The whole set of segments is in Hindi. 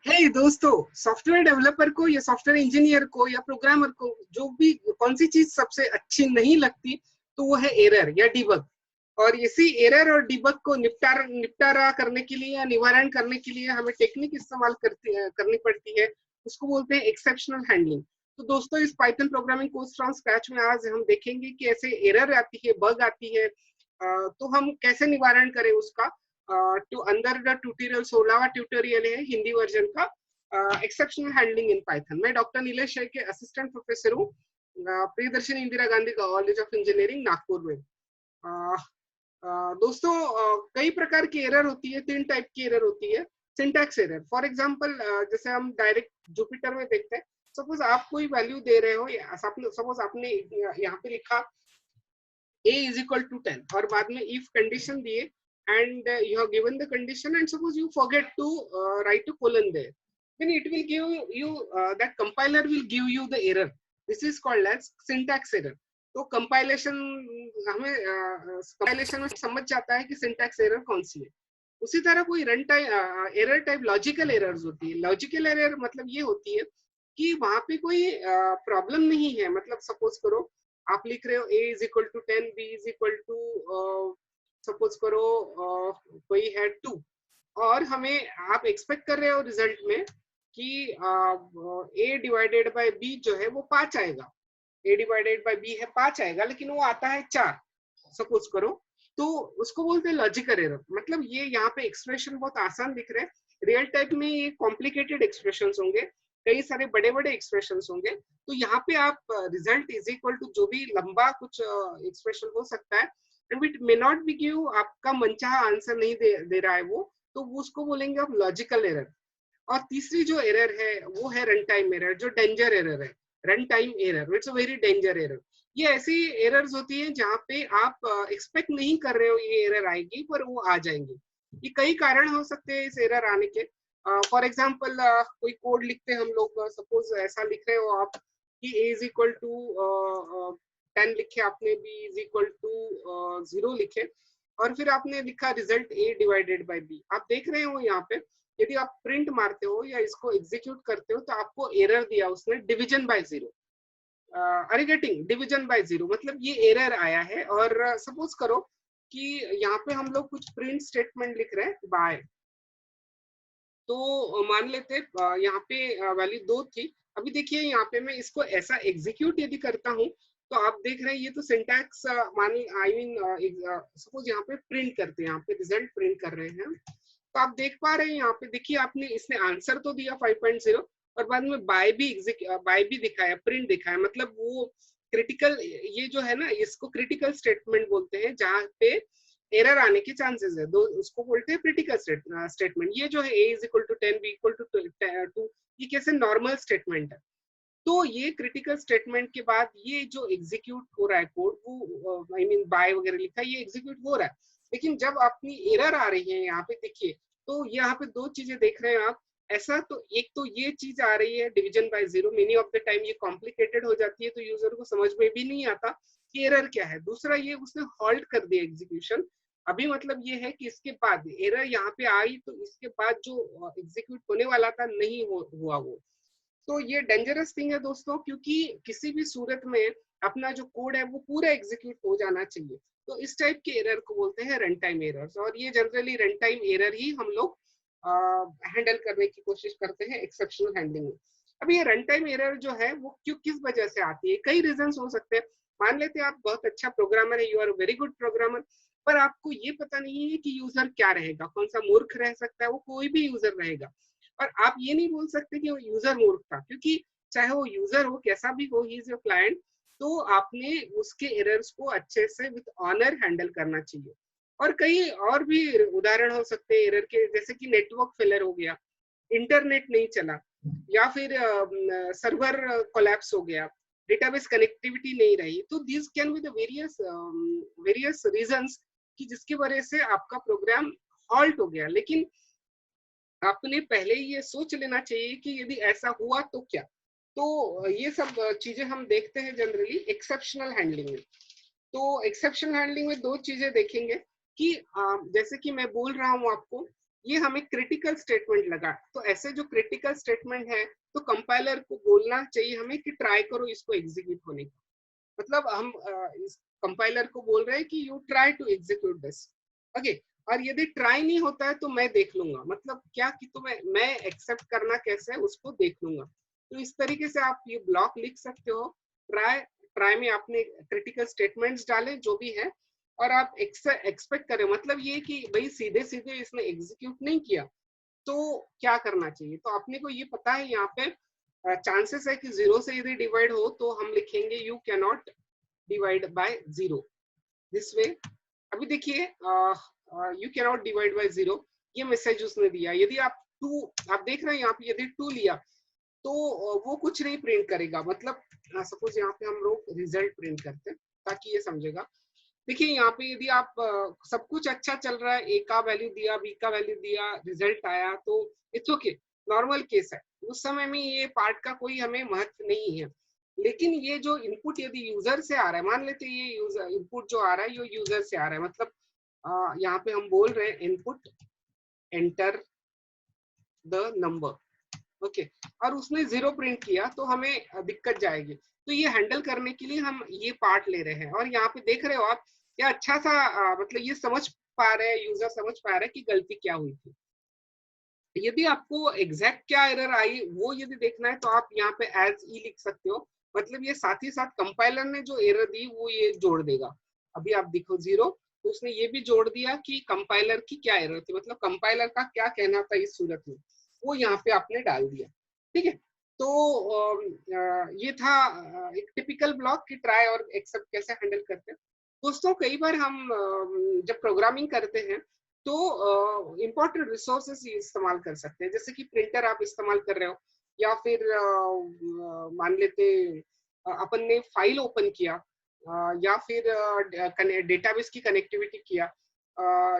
हे दोस्तों, सॉफ्टवेयर डेवलपर को या सॉफ्टवेयर इंजीनियर को या प्रोग्रामर को जो भी कौन सी चीज सबसे अच्छी नहीं लगती तो वो है एरर या डिबग। और इसी एरर और डिबग को निपटारा करने के लिए या निवारण करने के लिए हमें टेक्निक इस्तेमाल करनी पड़ती है। उसको बोलते हैं एक्सेप्शनल हैंडलिंग। तो दोस्तों, इस Python programming course from scratch में आज हम देखेंगे कि ऐसे एरर आती है, बग आती है, तो हम कैसे निवारण करें उसका। तो अंदर द ट्यूटोरियल 16वां ट्यूटोरियल है हिंदी वर्जन का, एक्सेप्शनल हैंडलिंग इन पाइथन। मैं डॉक्टर नीलेश शे के असिस्टेंट प्रोफेसर हूँ, Priyadarshini Indira Gandhi college of engineering Nagpur में। दोस्तों, कई प्रकार की एरर होती है, 3 टाइप की एरर होती है। सिंटैक्स एरर, फॉर एग्जांपल, जैसे हम डायरेक्ट जुपिटर में देखते हैं। सपोज आप कोई वैल्यू दे रहे हो, सपोज आपने यहाँ पे लिखा a is equal to 10 और बाद में if condition दिए and you have given the condition and suppose you forget to write a colon there, then it will give you that compiler will give you the error. This is called as syntax error. तो कंपाइलेशन हमें कंपाइलेशन में समझ जाता है कि सिंटैक्स एरर कौन सी है। उसी तरह कोई run time error type logical errors होती है। लॉजिकल एरर मतलब ये होती है कि वहां पे कोई प्रॉब्लम नहीं है। मतलब सपोज करो आप लिख रहे हो a is equal to 10, b is equal to suppose करो कोई है 2, और हमें आप एक्सपेक्ट कर रहे हो रिजल्ट में कि a डिवाइडेड बाय b जो है वो 5 आएगा। a डिवाइडेड बाय b है 5 आएगा, लेकिन वो आता है 4 सपोज करो। तो उसको बोलते हैं लॉजिकल एरर। मतलब ये यहाँ पे एक्सप्रेशन बहुत आसान दिख रहे हैं, रियल टाइप में ये कॉम्प्लिकेटेड एक्सप्रेशंस होंगे, कई सारे बड़े बड़े एक्सप्रेशंस होंगे। तो यहाँ पे आप रिजल्ट इज इक्वल टू जो भी लंबा कुछ एक्सप्रेशन हो सकता है, and it may not be give, आपका मनचाहा आंसर नहीं दे रहा है वो, तो उसको बोलेंगे आप लॉजिकल एरर। और तीसरी जो एरर है वो है रन टाइम एरर, जो डेंजर एरर है। Run time error, it's a very danger error. ये ऐसी एरर्स होती है जहाँ पे आप एक्सपेक्ट नहीं कर रहे हो ये एरर आएगी, पर वो आ जाएंगी। ये कई कारण हो सकते हैं इस एरर आने के। फॉर एग्जाम्पल, कोई कोड लिखते हैं हम लोग, सपोज ऐसा लिख रहे हो आप कि a इज इक्वल टू 10 लिखे आपने, b इज इक्वल टू 0 लिखे, और फिर आपने लिखा result a divided by b। आप देख रहे हो यहाँ पे यदि आप प्रिंट मारते हो या इसको एग्जीक्यूट करते हो तो आपको एरर दिया उसने, division by 0। Are getting? Division by 0 मतलब ये एरर आया है। और सपोज करो कि यहाँ पे हम लोग कुछ प्रिंट स्टेटमेंट लिख रहे हैं बाय, तो मान लेते यहाँ पे वैल्यू 2 थी। अभी देखिए यहाँ पे मैं इसको ऐसा एग्जीक्यूट यदि करता हूँ तो आप देख रहे हैं ये तो सिंटैक्स मानी आई मीन सपोज यहाँ पे प्रिंट करते हैं, यहाँ पे रिजल्ट प्रिंट कर रहे हैं। तो आप देख पा रहे हैं यहाँ पे, देखिए आपने इसने आंसर तो दिया 5.0 और बाद में बाय भी दिखाया, प्रिंट दिखाया। मतलब वो क्रिटिकल, ये जो है ना इसको क्रिटिकल स्टेटमेंट बोलते हैं, जहाँ पे एरर आने के चांसेस है, दो उसको बोलते हैं क्रिटिकल स्टेटमेंट। ये जो है a is equal to 10, b equal to 2, ये कैसे नॉर्मल स्टेटमेंट है। तो ये क्रिटिकल स्टेटमेंट के बाद ये जो एग्जीक्यूट हो रहा है कोड, वो आई मीन बाय वगैरह लिखा है, ये एग्जीक्यूट हो रहा है। लेकिन जब अपनी एरर आ रही है यहाँ पे देखिए, तो यहाँ पे 2 चीजें देख रहे हैं आप। ऐसा तो एक तो ये चीज आ रही है division by 0, many of the time ये कॉम्प्लिकेटेड हो जाती है तो यूजर को समझ में भी नहीं आता कि एरर क्या है। दूसरा ये उसने हॉल्ट कर दिया एग्जीक्यूशन। अभी मतलब ये है कि इसके बाद एरर यहाँ पे आई तो इसके बाद जो एग्जीक्यूट होने वाला था नहीं हुआ वो। तो ये डेंजरस थिंग है दोस्तों, क्योंकि किसी भी सूरत में अपना जो कोड है वो पूरा एग्जीक्यूट हो जाना चाहिए। तो इस टाइप के एरर को बोलते हैं रन टाइम एरर्स, और ये जनरली रन टाइम एरर ही हम लोग हैंडल करने की कोशिश करते हैं एक्सेप्शनल हैंडलिंग में। अब ये रन टाइम एरर जो है वो क्यों, किस वजह से आती है, कई रीजंस हो सकते हैं। मान लेते हैं आप बहुत अच्छा प्रोग्रामर है, you are very good programmer, पर आपको ये पता नहीं है कि यूजर क्या रहेगा, कौन सा मूर्ख रह सकता है, वो कोई भी यूजर रहेगा। और आप ये नहीं बोल सकते कि वो यूजर मूर्ख था, क्योंकि चाहे वो यूजर हो, कैसा भी हो, ही इज योर क्लाइंट। तो आपने उसके एरर्स को अच्छे से विद ऑनर हैंडल करना चाहिए। और कई और भी उदाहरण हो सकते हैं एरर के, जैसे कि नेटवर्क फेलियर हो गया, इंटरनेट नहीं चला, या फिर सर्वर कोलैप्स हो गया, डेटाबेस कनेक्टिविटी नहीं रही। तो this can be the various reasons कि जिसकी वजह से आपका प्रोग्राम हॉल्ट हो गया। लेकिन आपने पहले ये सोच लेना चाहिए कि यदि ऐसा हुआ तो क्या। तो ये सब चीजें हम देखते हैं जनरली एक्सेप्शनल हैंडलिंग में। तो एक्सेप्शनल हैंडलिंग में 2 चीजें देखेंगे कि जैसे कि मैं बोल रहा हूँ आपको ये हमें क्रिटिकल स्टेटमेंट लगा। तो ऐसे जो क्रिटिकल स्टेटमेंट है तो कंपाइलर को बोलना चाहिए हमें कि ट्राई करो इसको एग्जीक्यूट होने का। मतलब हम इस कंपाइलर को बोल रहे हैं कि you try to execute this. Okay, और यदि ट्राई नहीं होता है तो मैं देख लूंगा, मतलब क्या कि मैं एक्सेप्ट करना कैसे है उसको देख लूंगा। तो इस तरीके से आप ये ब्लॉक लिख सकते हो। ट्राई, ट्राई में आपने क्रिटिकल स्टेटमेंट्स डाले जो भी है, और आप एक्सपेक्ट करें, मतलब ये कि भाई सीधे सीधे इसने एग्जीक्यूट नहीं किया तो क्या करना चाहिए। तो अपने को ये पता है यहाँ पे चांसेस है कि 0 से यदि डिवाइड हो तो हम लिखेंगे you can not divide by 0 this way. अभी देखिए you can not divide by 0 ये मैसेज उसने दिया। यदि आप 2, आप देख रहे हैं यहाँ पे यदि 2 लिया तो वो कुछ नहीं प्रिंट करेगा। मतलब सपोज यहाँ पे हम लोग रिजल्ट प्रिंट करते हैं ताकि ये समझेगा। देखिए यहाँ पे यदि आप सब कुछ अच्छा चल रहा है, ए का वैल्यू दिया, बी का वैल्यू दिया, रिजल्ट आया, तो इट्स ओके, नॉर्मल केस है। उस समय में ये पार्ट का कोई हमें महत्व नहीं है। लेकिन ये जो इनपुट यदि यूजर से आ रहा है, मान लेते हैं ये यूजर इनपुट जो आ रहा है ये यूजर से आ रहा है, मतलब यहाँ पे हम बोल रहे हैं input enter the number, okay, और उसने 0 प्रिंट किया तो हमें दिक्कत जाएगी। तो ये हैंडल करने के लिए हम ये पार्ट ले रहे हैं। और यहाँ पे देख रहे हो आप क्या अच्छा सा मतलब ये समझ पा रहे हैं, यूजर समझ पा रहे हैं कि गलती क्या हुई थी। यदि आपको एग्जैक्ट क्या एरर आई वो यदि देखना है तो आप यहाँ पे एज ई लिख सकते हो। मतलब ये साथ ही साथ कंपाइलर ने जो एरर दी वो ये जोड़ देगा। अभी आप देखो 0, तो उसने ये भी जोड़ दिया कि कंपाइलर की क्या एरर थी, मतलब कंपाइलर का क्या कहना था इस सूरत में, वो यहाँ पे आपने डाल दिया। ठीक है, तो ये था एक टिपिकल ब्लॉक की ट्राई और एक्सेप्ट कैसे हैंडल करते हैं। दोस्तों कई बार हम जब प्रोग्रामिंग करते हैं तो इम्पोर्टेंट रिसोर्सेस इस्तेमाल कर सकते हैं, जैसे कि प्रिंटर आप इस्तेमाल कर रहे हो, या फिर मान लेते अपन ने फाइल ओपन किया, या फिर डेटाबेस की कनेक्टिविटी किया,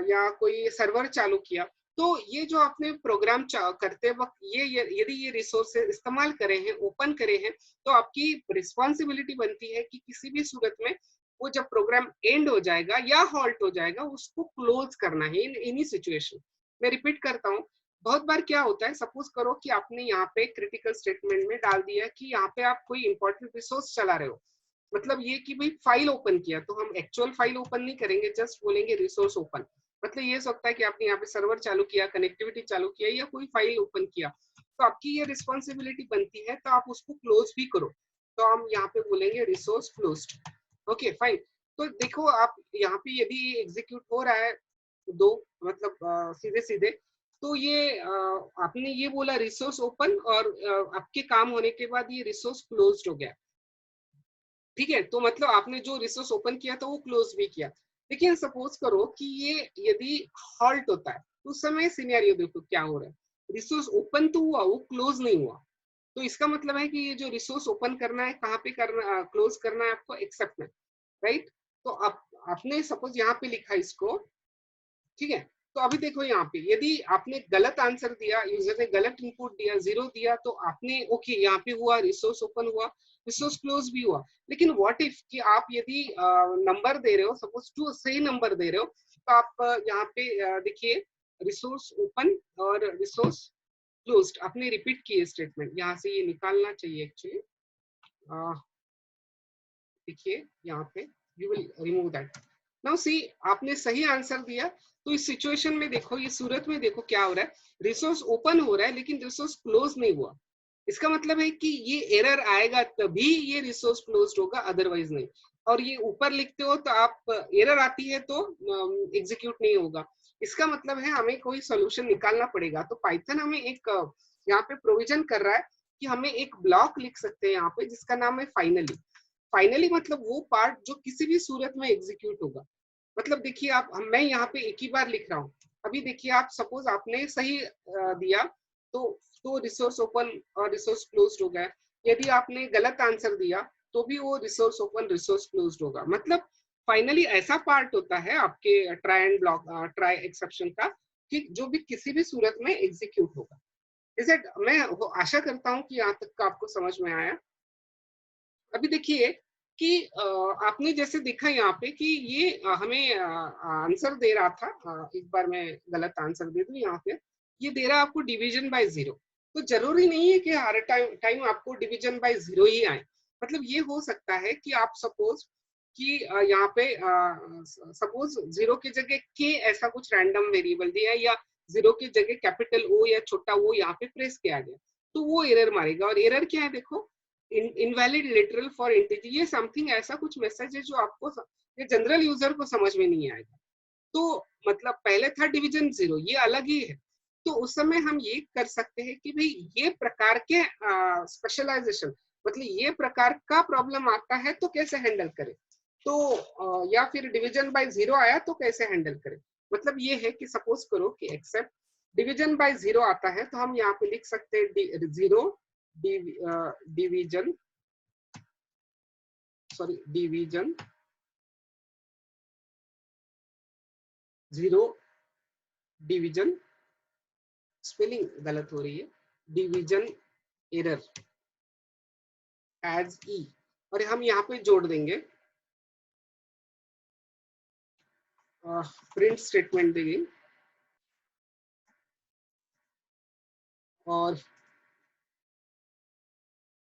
या कोई सर्वर चालू किया। तो ये जो आपने प्रोग्राम करते वक्त ये यदि ये रिसोर्सेज इस्तेमाल करे हैं, ओपन करे हैं, तो आपकी रिस्पॉन्सिबिलिटी बनती है कि किसी भी सूरत में वो जब प्रोग्राम एंड हो जाएगा या हॉल्ट हो जाएगा उसको क्लोज करना है इन एनी सिचुएशन। मैं रिपीट करता हूँ, बहुत बार क्या होता है, सपोज करो कि आपने यहाँ पे क्रिटिकल स्टेटमेंट में डाल दिया कि यहाँ पे आप कोई इंपॉर्टेंट रिसोर्स चला रहे हो, मतलब ये कि भाई फाइल ओपन किया, तो हम एक्चुअल फाइल ओपन नहीं करेंगे, जस्ट बोलेंगे रिसोर्स ओपन। मतलब ये सकता है कि आपने यहाँ पे सर्वर चालू किया, कनेक्टिविटी चालू किया, या कोई फाइल ओपन किया, तो आपकी ये रिस्पॉन्सिबिलिटी बनती है तो आप उसको क्लोज भी करो। तो हम यहाँ पे बोलेंगे रिसोर्स क्लोज्ड। Okay fine. तो देखो आप यहाँ पे यदि एग्जीक्यूट हो रहा है दो, मतलब सीधे सीधे, तो ये आपने ये बोला रिसोर्स ओपन, और आपके काम होने के बाद ये रिसोर्स क्लोज्ड हो गया। ठीक है, तो मतलब आपने जो रिसोर्स ओपन किया था वो क्लोज भी किया। लेकिन सपोज करो कि ये यदि हॉल्ट होता है तो उस समय सिनेरियो देखो क्या हो रहा है, रिसोर्स ओपन तो हुआ, वो क्लोज नहीं हुआ। तो इसका मतलब है कि ये जो रिसोर्स ओपन करना है, कहाँ पे करना, क्लोज करना है आपको, एक्सेप्ट में, राइट। तो आप आपने सपोज यहाँ पे लिखा इसको, ठीक है। तो अभी देखो यहाँ पे यदि आपने गलत आंसर दिया, यूजर ने गलत इनपुट दिया, 0 दिया, तो आपने ओके यहाँ पे हुआ, रिसोर्स ओपन हुआ, रिसोर्स क्लोज भी हुआ। लेकिन व्हाट इफ कि आप यदि नंबर दे रहे हो, सपोज 2 सही नंबर दे रहे हो, तो आप यहाँ पे देखिए रिसोर्स ओपन और रिसोर्स क्लोज्ड आपने रिपीट किए स्टेटमेंट, यहाँ से ये निकालना चाहिए एक्चुअली। देखिए यहाँ पे you will remove that. Now see, आपने सही आंसर दिया, तो इस सिचुएशन में देखो, ये सूरत में देखो क्या हो रहा है, रिसोर्स ओपन हो रहा है लेकिन रिसोर्स क्लोज नहीं हुआ। इसका मतलब है कि ये एरर आएगा तभी ये रिसोर्स क्लोज होगा, अदरवाइज नहीं। और ये ऊपर लिखते हो तो आप एरर आती है तो एग्जीक्यूट नहीं होगा। इसका मतलब है हमें कोई सोल्यूशन निकालना पड़ेगा। तो पाइथन हमें एक यहाँ पे प्रोविजन कर रहा है कि हमें एक ब्लॉक लिख सकते हैं यहाँ पे जिसका नाम है फाइनली। फाइनली मतलब वो पार्ट जो किसी भी सूरत में एग्जीक्यूट होगा। मतलब देखिए आप, मैं यहाँ पे एक ही बार लिख रहा हूँ। अभी देखिए आप, सपोज आपने सही दिया तो रिसोर्स ओपन और रिसोर्स क्लोज्ड हो गया। यदि आपने गलत आंसर दिया तो भी वो रिसोर्स ओपन रिसोर्स क्लोज्ड होगा। मतलब फाइनली ऐसा पार्ट होता है आपके try and block, try exception का, कि जो भी किसी भी सूरत में एग्जीक्यूट होगा। Is it? मैं आशा करता हूँ कि यहाँ तक का आपको समझ में आया। अभी देखिए कि आपने जैसे देखा यहाँ पे कि ये हमें आंसर दे रहा था, एक बार मैं गलत आंसर दे दूं यहाँ पे, ये दे रहा है आपको डिवीजन बाय जीरो। तो जरूरी नहीं है कि हर टाइम टाइम आपको डिवीजन बाय जीरो ही आए। मतलब ये हो सकता है कि आप सपोज कि यहाँ पे सपोज जीरो की जगह के ऐसा कुछ रैंडम वेरिएबल दिया है, या जीरो की जगह कैपिटल ओ या छोटा ओ यहाँ पे प्रेस किया गया, तो वो एरर मारेगा। और एरर क्या है देखो, इनवैलिड लिटरल फॉर इंटीजर, ये समथिंग ऐसा कुछ मैसेज है जो आपको ये जनरल यूजर को समझ में नहीं आएगा। तो मतलब पहले था डिवीजन जीरो, ये अलग ही है। तो उस समय हम ये कर सकते हैं कि भाई ये प्रकार के स्पेशलाइजेशन, मतलब ये प्रकार का प्रॉब्लम आता है तो कैसे हैंडल करें। तो या फिर डिवीजन बाय जीरो आया तो कैसे हैंडल करें। मतलब ये है कि सपोज करो कि एक्सेप्ट डिवीजन बाय जीरो आता है, तो हम यहाँ पे लिख सकते हैं zero division, sorry division zero division, spelling गलत हो रही है, डिवीजन एरर एज ई, और हम यहाँ पे जोड़ देंगे प्रिंट स्टेटमेंट देंगे, और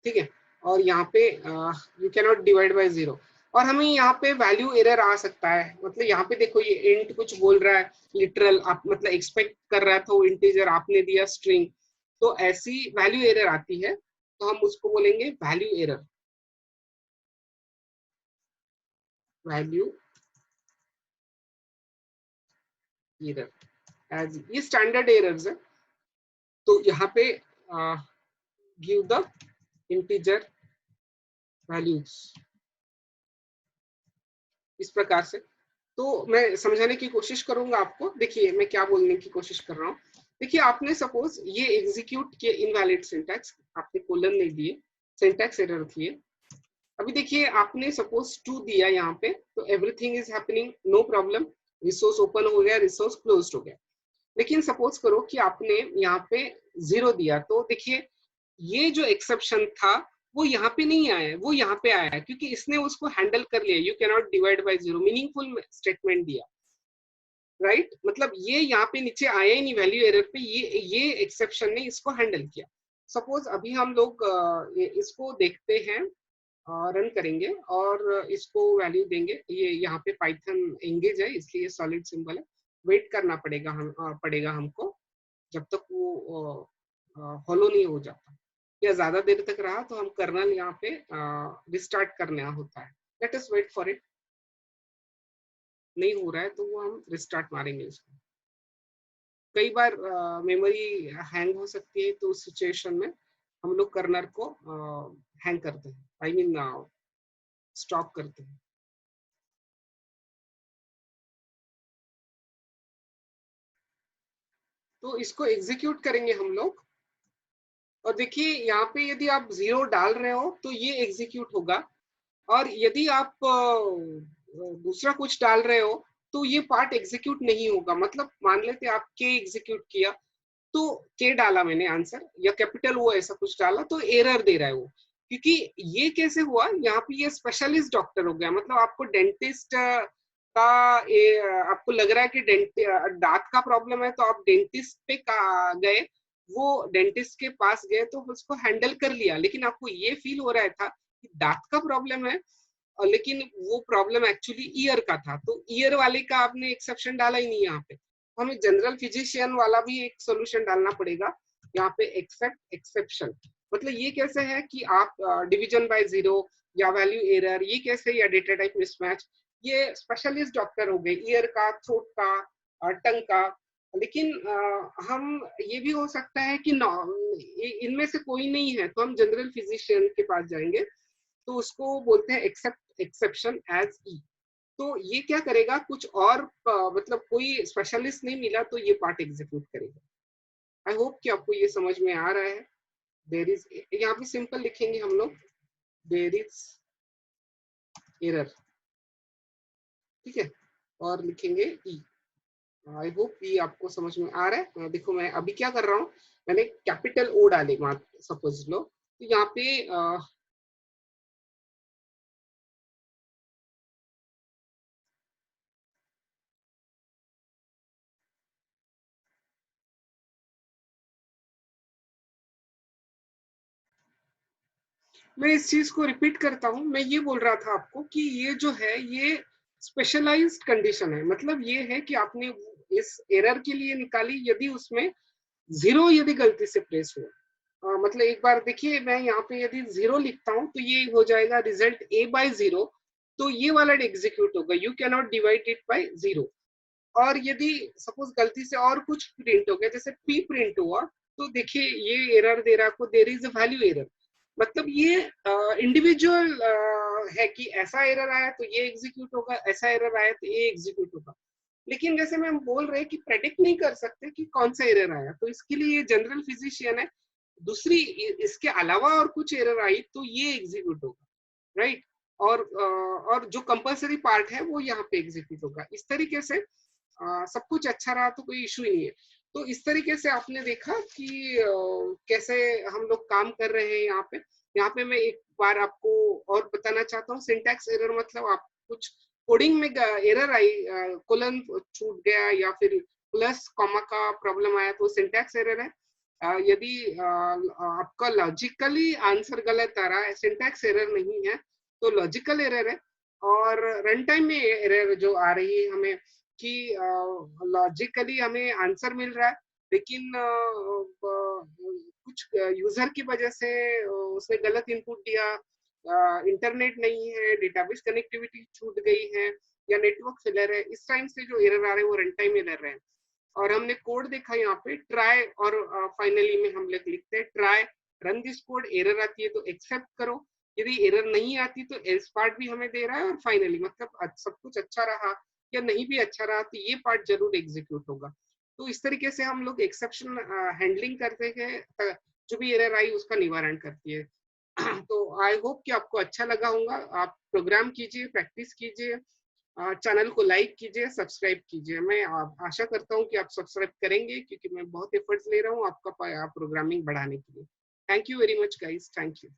ठीक है, और यहाँ पे you can not divide by zero, और हमें यहाँ पे वैल्यू एरर आ सकता है। मतलब यहाँ पे देखो ये इंट कुछ बोल रहा है लिटरल, आप मतलब एक्सपेक्ट कर रहा था वो इंटीजर, आपने दिया स्ट्रिंग, तो ऐसी वैल्यू एरर आती है, तो हम उसको बोलेंगे value error, value error as, ये स्टैंडर्ड एरर्स है। तो यहाँ पे गिव द इंटीजर वैल्यूज, इस प्रकार से। तो मैं समझाने की कोशिश करूंगा आपको। देखिए मैं क्या बोलने की कोशिश कर रहा हूँ। देखिए आपने सपोज ये एग्जीक्यूट किए इनवैलिड सिंटैक्स, आपने कोलन नहीं दिए, सिंटैक्स एरर थी। अभी देखिए आपने सपोज टू दिया यहाँ पे, तो everything is happening, no problem, resource open हो गया, रिसोर्स क्लोज हो गया। लेकिन सपोज करो कि आपने यहाँ पे जीरो दिया, तो देखिए ये जो एक्सेप्शन था वो यहाँ पे नहीं आया है, वो यहाँ पे आया है, क्योंकि इसने उसको हैंडल कर लिया। You can not divide by zero, meaningful statement दिया, राइट मतलब ये यहाँ पे नीचे आया ही नहीं वैल्यू एरर पे, ये एक्सेप्शन ने इसको हैंडल किया। सपोज अभी हम लोग इसको देखते हैं, रन करेंगे और इसको वैल्यू देंगे। ये यहाँ पे पाइथन एंगेज है इसलिए सॉलिड सिंबल है, वेट करना पड़ेगा पड़ेगा हमको जब तक वो हॉलो नहीं हो जाता, या ज्यादा देर तक रहा तो हम कर्नल यहाँ पे रिस्टार्ट करना होता है। Let us wait for it. नहीं हो रहा है तो वो हम रिस्टार्ट मारेंगे इसको। कई बार मेमोरी हैंग हो सकती है, तो उस सिचुएशन में हम लोग कर्नल को हैंग करते हैं, आई मीन स्टॉप करते हैं। तो इसको एग्जीक्यूट करेंगे हम लोग, और देखिए यहाँ पे यदि आप जीरो डाल रहे हो तो ये एग्जीक्यूट होगा, और यदि आप दूसरा कुछ डाल रहे हो तो ये पार्ट एग्जीक्यूट नहीं होगा। मतलब मान लेते आप के एग्जीक्यूट किया, तो के डाला मैंने आंसर, या कैपिटल वो ऐसा कुछ डाला, तो एरर दे रहा है वो। क्योंकि ये कैसे हुआ, यहाँ पे ये स्पेशलिस्ट डॉक्टर हो गया। मतलब आपको डेंटिस्ट का आपको लग रहा है कि दांत का प्रॉब्लम है, तो आप डेंटिस्ट पे गए, वो डेंटिस्ट के पास गए तो उसको हैंडल कर लिया, लेकिन आपको ये फील हो रहा था कि दांत का प्रॉब्लम है, और लेकिन वो प्रॉब्लम एक्चुअली ईयर का था, तो ईयर वाले का आपने एक्सेप्शन डाला ही नहीं यहाँ पे। हमें जनरल फिजिशियन वाला भी एक सोल्यूशन डालना पड़ेगा यहाँ पे, एक्सेप्ट एक्सेप्शन। मतलब ये कैसे है कि आप डिवीजन बाय जीरो या वैल्यू एरर, ये कैसे, या डेटा टाइप मिसमैच, ये स्पेशलिस्ट डॉक्टर हो गए, ईयर का, थ्रोट का, टंग का। लेकिन हम ये भी हो सकता है कि इनमें से कोई नहीं है, तो हम जनरल फिजिशियन के पास जाएंगे, तो उसको बोलते हैं एक्सेप्ट एक्सेप्शन एज ई। तो ये क्या करेगा, कुछ और मतलब कोई स्पेशलिस्ट नहीं मिला तो ये पार्ट एग्जीक्यूट करेगा। आई होप कि आपको ये समझ में आ रहा है। देर इज, यहाँ पे सिंपल लिखेंगे हम लोग, देर इज एरर, ठीक है, और लिखेंगे ई। आई होप ये आपको समझ में आ रहा है। देखो मैं अभी क्या कर रहा हूँ, मैंने कैपिटल ओ डाले, सपोज लो, तो यहाँ पे मैं इस चीज को रिपीट करता हूँ, मैं ये बोल रहा था आपको कि ये जो है ये स्पेशलाइज्ड कंडीशन है, मतलब ये है कि आपने इस एरर के लिए निकाली यदि उसमें जीरो यदि गलती से प्लेस हुआ। मतलब एक बार देखिए, मैं यहाँ पे यदि जीरो लिखता हूँ तो ये हो जाएगा रिजल्ट a बाय जीरो, तो ये वाला एग्जीक्यूट होगा, you can not divide it by zero. और यदि सपोज गलती से और कुछ प्रिंट हो गया, जैसे p प्रिंट हुआ, तो देखिए ये एरर दे रहा है आपको, there is a value error. मतलब ये इंडिविजुअल है कि ऐसा एरर आया तो ये एग्जीक्यूट होगा, ऐसा एरर आया तो ये एग्जीक्यूट होगा। लेकिन जैसे मैं बोल रहे कि प्रेडिक्ट नहीं कर सकते कि कौन सा एरर आया, तो इसके लिए ये जनरल फिजिशियन है। दूसरी इसके अलावा और कुछ एरर आई तो ये एग्जीक्यूट होगा, राइट। और जो कंपलसरी पार्ट है वो यहाँ पे एग्जीक्यूट होगा। इस तरीके से सब कुछ अच्छा रहा तो कोई इशू ही नहीं है। तो इस तरीके से आपने देखा कि कैसे हम लोग काम कर रहे हैं यहाँ पे। यहाँ पे मैं एक बार आपको और बताना चाहता हूँ, सिंटैक्स एरर मतलब आप कुछ कोडिंग में एरर आई, कोलन छूट गया या फिर प्लस कॉमा का प्रॉब्लम आया, तो सिंटैक्स एरर है। यदि आपका लॉजिकली आंसर गलत आ रहा है, सिंटैक्स एरर नहीं है, तो लॉजिकल एरर है। और रन टाइम में एरर जो आ रही है हमें कि लॉजिकली हमें आंसर मिल रहा है, लेकिन कुछ यूजर की वजह से उसने गलत इनपुट दिया, इंटरनेट नहीं है, डेटाबेस कनेक्टिविटी छूट गई है, या नेटवर्क फेलर है, इस टाइम से जो एरर आ रहे हैं वो रन टाइम एरर है। और हमने कोड देखा यहाँ पे ट्राई, और फाइनली में हम लोग लिखते हैं try run this code, error आती है तो एक्सेप्ट करो, यदि एरर नहीं आती तो एल्स पार्ट भी हमें दे रहा है, और फाइनली मतलब सब कुछ अच्छा रहा या नहीं भी अच्छा रहा तो ये पार्ट जरूर एग्जीक्यूट होगा। तो इस तरीके से हम लोग एक्सेप्शन हैंडलिंग करते हैं, जो भी एरर आई उसका निवारण करती है। तो आई होप कि आपको अच्छा लगा होगा। आप प्रोग्राम कीजिए, प्रैक्टिस कीजिए, चैनल को लाइक कीजिए, सब्सक्राइब कीजिए। मैं आशा करता हूँ कि आप सब्सक्राइब करेंगे, क्योंकि मैं बहुत एफर्ट्स ले रहा हूँ आपका प्रोग्रामिंग बढ़ाने के लिए। Thank you very much guys, thank you.